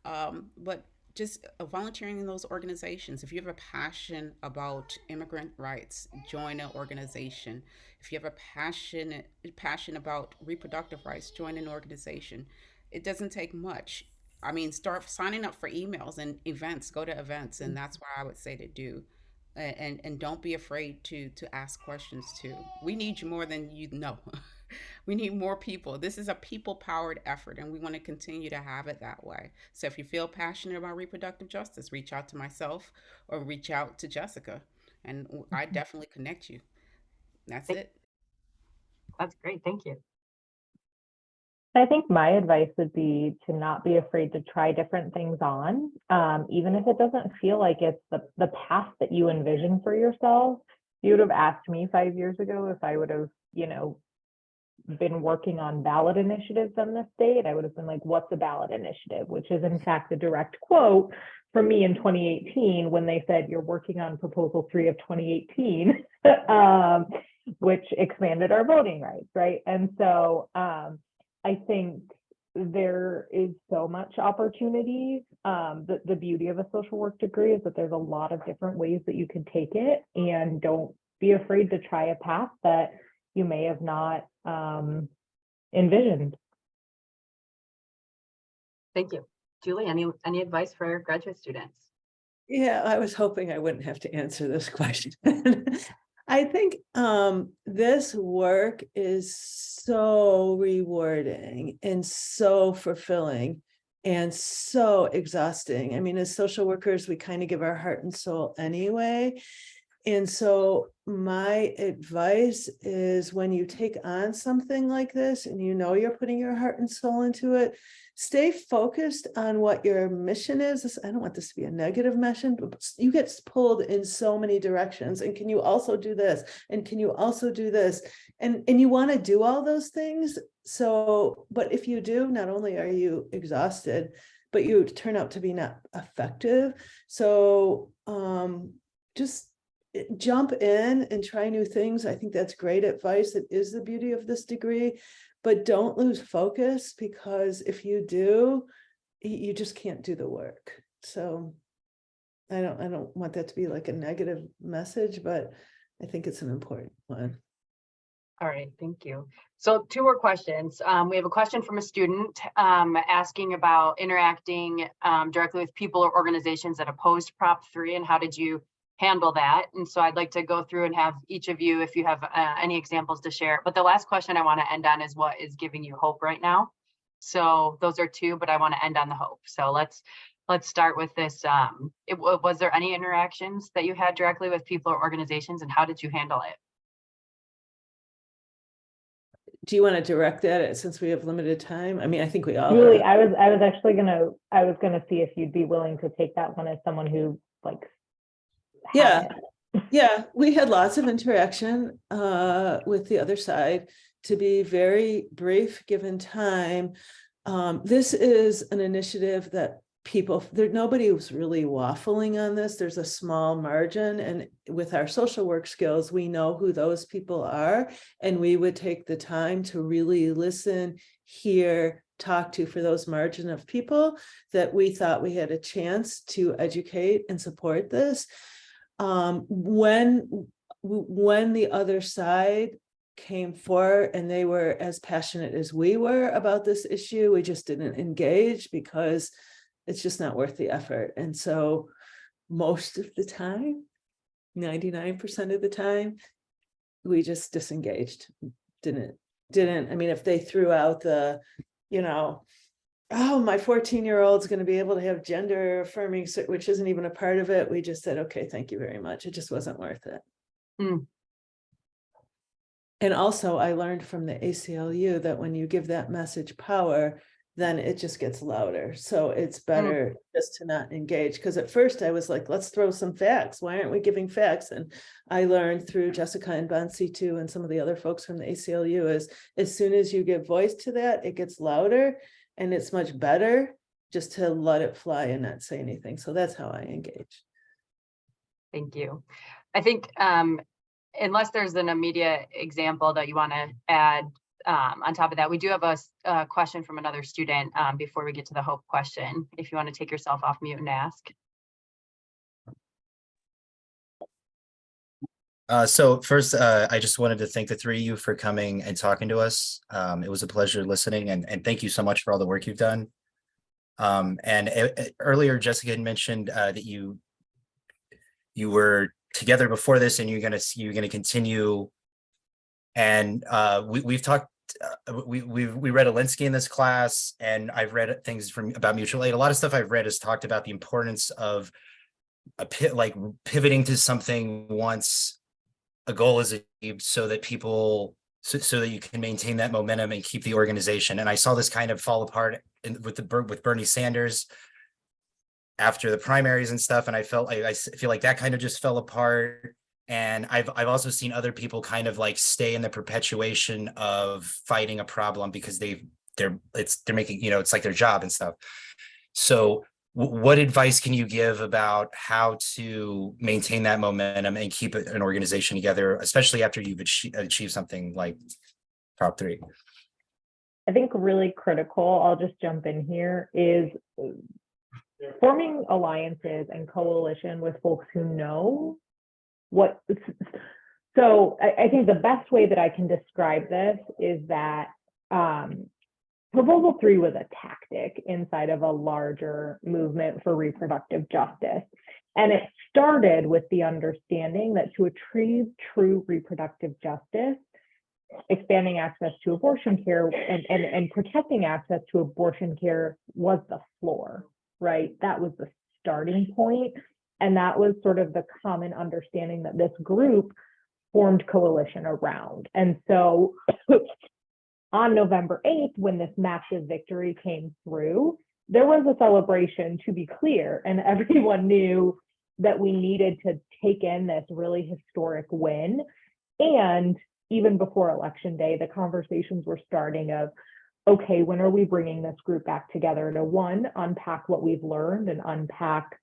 But just volunteering in those organizations. If you have a passion about immigrant rights, join an organization. If you have a passion about reproductive rights, join an organization. It doesn't take much. I mean, start signing up for emails and events, go to events, and that's what I would say to do. And don't be afraid to ask questions too. We need you more than you know. We need more people. This is a people-powered effort, and we want to continue to have it that way. So if you feel passionate about reproductive justice, reach out to myself or reach out to Jessica, and I definitely connect you. That's it. That's great. Thank you. I think my advice would be to not be afraid to try different things on, even if it doesn't feel like it's the path that you envision for yourself. You would have asked me 5 years ago if I would have, been working on ballot initiatives in the state. I would have been like, what's a ballot initiative? Which is in fact a direct quote from me in 2018 when they said you're working on Proposal 3 of 2018, which expanded our voting rights, right? And so I think there is so much opportunity. The beauty of a social work degree is that there's a lot of different ways that you can take it, and don't be afraid to try a path that you may have not envisioned. Thank you. Julie, any advice for graduate students? Yeah, I was hoping I wouldn't have to answer this question. I think this work is so rewarding and so fulfilling and so exhausting. I mean, as social workers, we kind of give our heart and soul anyway. And so my advice is, when you take on something like this and you know you're putting your heart and soul into it, stay focused on what your mission is. I don't want this to be a negative mission, but you get pulled in so many directions. And can you also do this? And can you also do this? And you want to do all those things. So, but if you do, not only are you exhausted, but you turn out to be not effective. So just jump in and try new things. I think that's great advice. It is the beauty of this degree, but don't lose focus, because if you do, you just can't do the work. So I don't want that to be like a negative message, but I think it's an important one. All right, thank you. So 2 more questions. We have a question from a student asking about interacting directly with people or organizations that opposed Prop 3, and how did you handle that? And so I'd like to go through and have each of you, if you have any examples to share. But the last question I want to end on is, what is giving you hope right now? So those are 2, but I want to end on the hope. So let's start with this. Was there any interactions that you had directly with people or organizations, and how did you handle it? Do you want to direct that, since we have limited time? I mean, I think we all. Julie, I was actually gonna see if you'd be willing to take that one as someone who like. Yeah, we had lots of interaction with the other side. To be very brief, given time, this is an initiative that nobody was really waffling on this. There's a small margin, and with our social work skills, we know who those people are, and we would take the time to really listen, hear, talk to, for those margin of people that we thought we had a chance to educate and support this. When the other side came forward and they were as passionate as we were about this issue, we just didn't engage, because it's just not worth the effort. And so most of the time, 99% of the time, we just disengaged. Didn't, I mean, if they threw out the, oh, my 14-year-old's going to be able to have gender affirming, which isn't even a part of it, we just said, okay, thank you very much. It just wasn't worth it. And also, I learned from the ACLU that when you give that message power, then it just gets louder. So it's better just to not engage. Because at first I was like, let's throw some facts. Why aren't we giving facts? And I learned through Jessica and Bonsi too, and some of the other folks from the ACLU, is as soon as you give voice to that, it gets louder, and it's much better just to let it fly and not say anything. So that's how I engage. Thank you. I think unless there's an immediate example that you want to add on top of that, we do have a question from another student before we get to the hope question, if you want to take yourself off mute and ask. So first, I just wanted to thank the 3 of you for coming and talking to us. It was a pleasure listening, and thank you so much for all the work you've done. Earlier, Jessica had mentioned that you were together before this, and you're gonna continue. And we've talked. We read Alinsky in this class, and I've read things about mutual aid. A lot of stuff I've read has talked about the importance of pivoting to something once a goal is achieved, so that so that you can maintain that momentum and keep the organization. And I saw this kind of fall apart with Bernie Sanders after the primaries and stuff, and I feel like that kind of just fell apart. And I've also seen other people kind of like stay in the perpetuation of fighting a problem because they're making, it's like their job and stuff. So what advice can you give about how to maintain that momentum and keep an organization together, especially after you've achieved something like Prop 3? I think really critical, I'll just jump in here, is forming alliances and coalition with folks who know what. So I think the best way that I can describe this is that Proposal 3 was a tactic inside of a larger movement for reproductive justice. And it started with the understanding that to achieve true reproductive justice, expanding access to abortion care and protecting access to abortion care was the floor, right? That was the starting point. And that was sort of the common understanding that this group formed coalition around. And so on November 8th, when this massive victory came through, there was a celebration, to be clear, and everyone knew that we needed to take in this really historic win. And even before Election Day, the conversations were starting of, okay, when are we bringing this group back together to, one, unpack what we've learned and unpack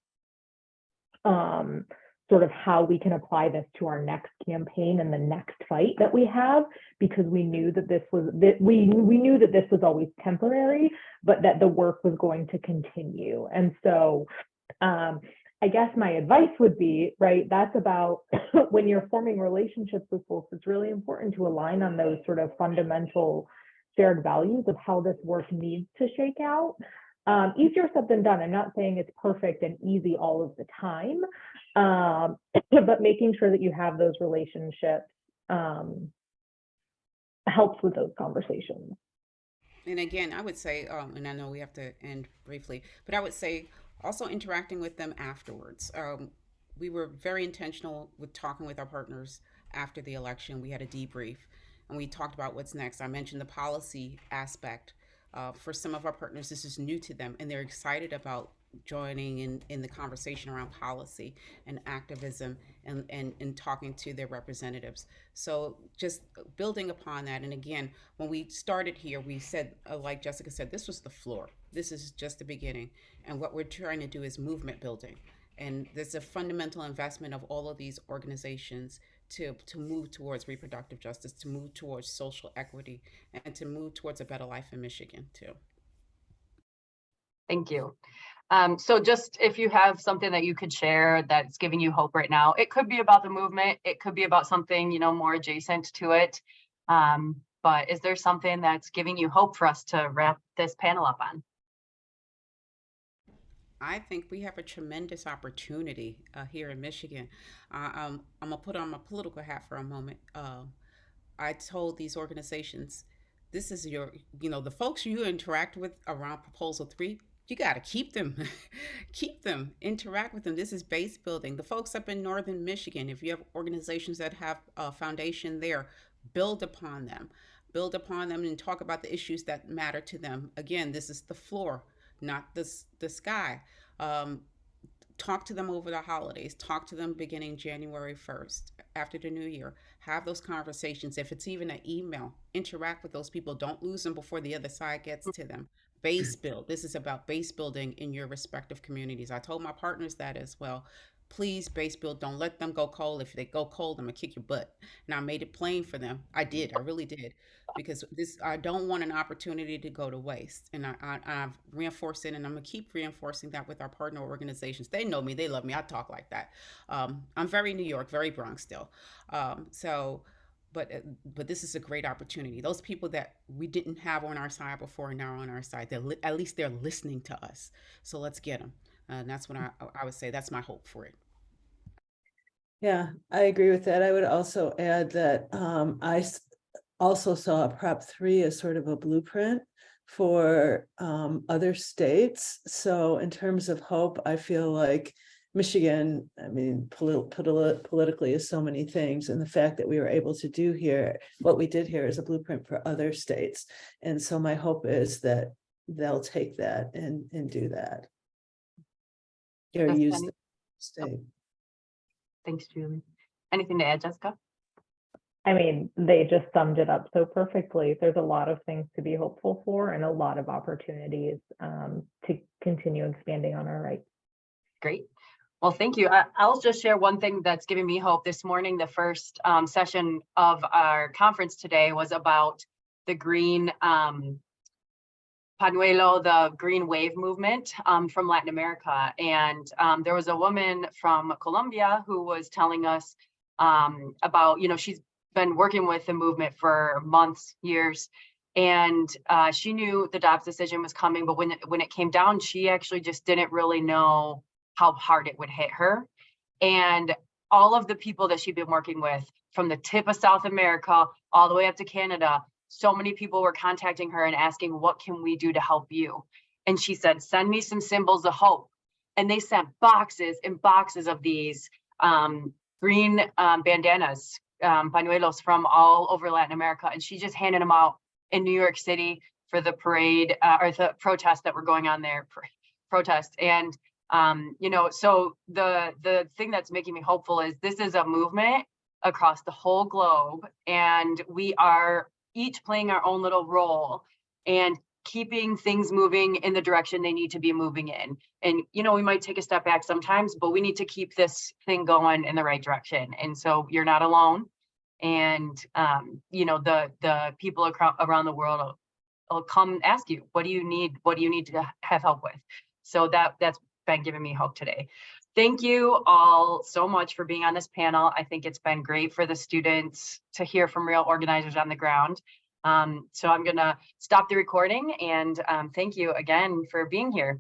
sort of how we can apply this to our next campaign and the next fight that we have, because we knew that this was, we knew that this was always temporary, but that the work was going to continue. And so I guess my advice would be, right, that's about when you're forming relationships with folks, it's really important to align on those sort of fundamental shared values of how this work needs to shake out. Easier said than done. I'm not saying it's perfect and easy all of the time, but making sure that you have those relationships helps with those conversations. And again, I would say, and I know we have to end briefly, but I would say also interacting with them afterwards. We were very intentional with talking with our partners after the election. We had a debrief and we talked about what's next. I mentioned the policy aspect. For some of our partners, this is new to them, and they're excited about joining in the conversation around policy and activism and talking to their representatives. So just building upon that. And again, when we started here, we said, like Jessica said, this was the floor. This is just the beginning. And what we're trying to do is movement building. And there's a fundamental investment of all of these organizations to move towards reproductive justice, to move towards social equity, and to move towards a better life in Michigan too. Thank you. So just if you have something that you could share that's giving you hope right now, it could be about the movement, it could be about something, you know, more adjacent to it. But is there something that's giving you hope for us to wrap this panel up on? I think we have a tremendous opportunity here in Michigan. I'm gonna put on my political hat for a moment. I told these organizations, this is your, you know, the folks you interact with around Proposal 3, you got to keep them, keep them, interact with them. This is base building. The folks up in Northern Michigan, if you have organizations that have a foundation there, build upon them and talk about the issues that matter to them. Again, this is the floor, not the sky. Talk to them over the holidays, talk to them beginning January 1st, after the new year, have those conversations. If it's even an email, interact with those people. Don't lose them before the other side gets to them. Base build. This is about base building in your respective communities. I told my partners that as well. Please base build. Don't let them go cold. If they go cold, I'm gonna kick your butt. And I made it plain for them. I did. I really did, because I don't want an opportunity to go to waste. And I've reinforced it, and I'm gonna keep reinforcing that with our partner organizations. They know me. They love me. I talk like that. I'm very New York, very Bronx still. But this is a great opportunity. Those people that we didn't have on our side before are now on our side. At least they're listening to us. So let's get them. And that's what I would say. That's my hope for it. Yeah, I agree with that. I would also add that I also saw Prop 3 as sort of a blueprint for other states. So in terms of hope, I feel like Michigan, I mean, politically is so many things. And the fact that we were able to do here, what we did here is a blueprint for other states. And so my hope is that they'll take that and do that. Or use the state. Thanks, Julie. Anything to add, Jessica? I mean, they just summed it up so perfectly. There's a lot of things to be hopeful for and a lot of opportunities to continue expanding on our rights. Great. Well, thank you. I'll just share one thing that's giving me hope. This morning, the first session of our conference today was about the green Pañuelo, the green wave movement from Latin America. And there was a woman from Colombia who was telling us about, she's been working with the movement for months, years, and she knew the Dobbs decision was coming, but when it came down, she actually just didn't really know how hard it would hit her. And all of the people that she'd been working with, from the tip of South America all the way up to Canada, so many people were contacting her and asking, what can we do to help you? And she said, send me some symbols of hope. And they sent boxes and boxes of these green bandanas, pañuelos from all over Latin America. And she just handed them out in New York City for the parade or the protest that were going on there, protest. And, so the thing that's making me hopeful is this is a movement across the whole globe, and we are each playing our own little role and keeping things moving in the direction they need to be moving in. And, we might take a step back sometimes, but we need to keep this thing going in the right direction. And so you're not alone. And, the people around the world will come ask you, what do you need? What do you need to have help with? So that's been giving me hope today. Thank you all so much for being on this panel. I think it's been great for the students to hear from real organizers on the ground. So I'm going to stop the recording and thank you again for being here.